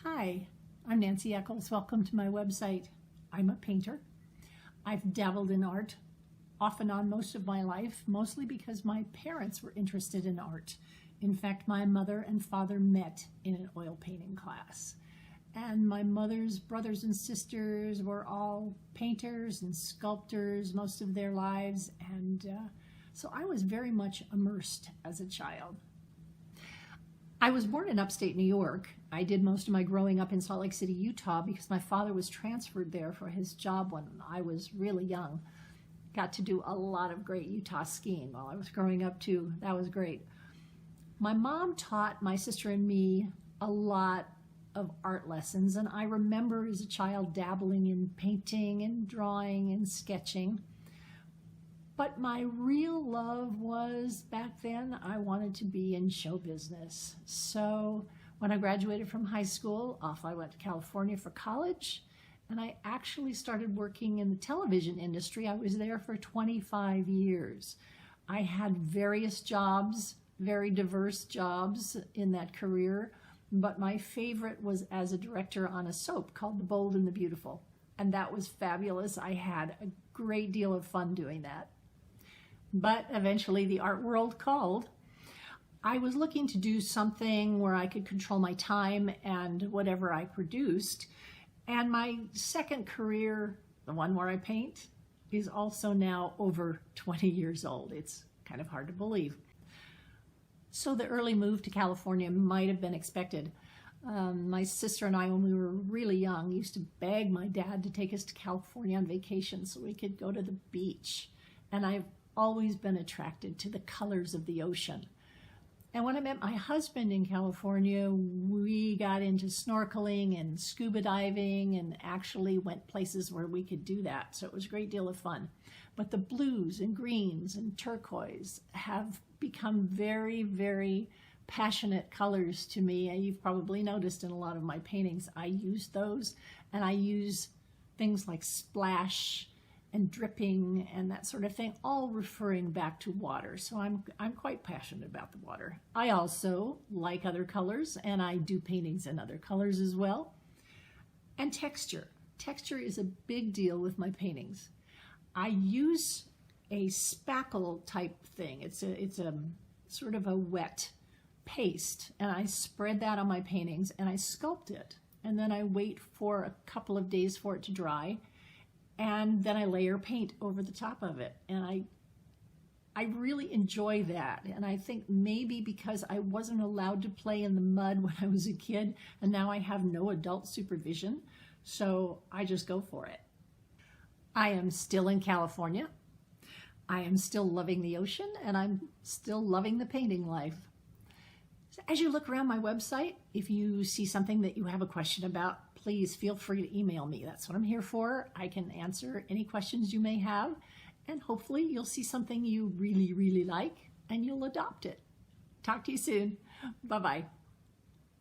Hi, I'm Nancy Eccles. Welcome to my website. I'm a painter. I've dabbled in art off and on most of my life, mostly because my parents were interested in art. In fact, my mother and father met in an oil painting class. And my mother's brothers and sisters were all painters and sculptors most of their lives. And so I was very much immersed as a child. I was born in upstate New York. I did most of my growing up in Salt Lake City, Utah, because my father was transferred there for his job when I was really young. Got to do a lot of great Utah skiing while I was growing up too. That was great. My mom taught my sister and me a lot of art lessons, and I remember as a child dabbling in painting and drawing and sketching. But my real love was, back then, I wanted to be in show business. So when I graduated from high school, off I went to California for college, and I actually started working in the television industry. I was there for 25 years. I had various jobs, very diverse jobs in that career, but my favorite was as a director on a soap called The Bold and the Beautiful, and that was fabulous. I had a great deal of fun doing that. But eventually the art world called. I was looking to do something where I could control my time and whatever I produced. And my second career, the one where I paint, is also now over 20 years old. It's kind of hard to believe. So the early move to California might have been expected. My sister and I, when we were really young, used to beg my dad to take us to California on vacation so we could go to the beach. And I've always been attracted to the colors of the ocean. And when I met my husband in California, we got into snorkeling and scuba diving and actually went places where we could do that. So it was a great deal of fun. But the blues and greens and turquoise have become very, very passionate colors to me. And you've probably noticed in a lot of my paintings, I use those, and I use things like splash and dripping and that sort of thing, all referring back to water. So I'm quite passionate about the water. I also like other colors, and I do paintings in other colors as well. And texture. Texture is a big deal with my paintings. I use a spackle type thing. It's a sort of a wet paste, and I spread that on my paintings and I sculpt it. And then I wait for a couple of days for it to dry, and then I layer paint over the top of it. And I really enjoy that. And I think maybe because I wasn't allowed to play in the mud when I was a kid, and now I have no adult supervision, so I just go for it. I am still in California. I am still loving the ocean, and I'm still loving the painting life. So as you look around my website, if you see something that you have a question about, please feel free to email me. That's what I'm here for. I can answer any questions you may have, and hopefully you'll see something you really, really like and you'll adopt it. Talk to you soon. Bye-bye.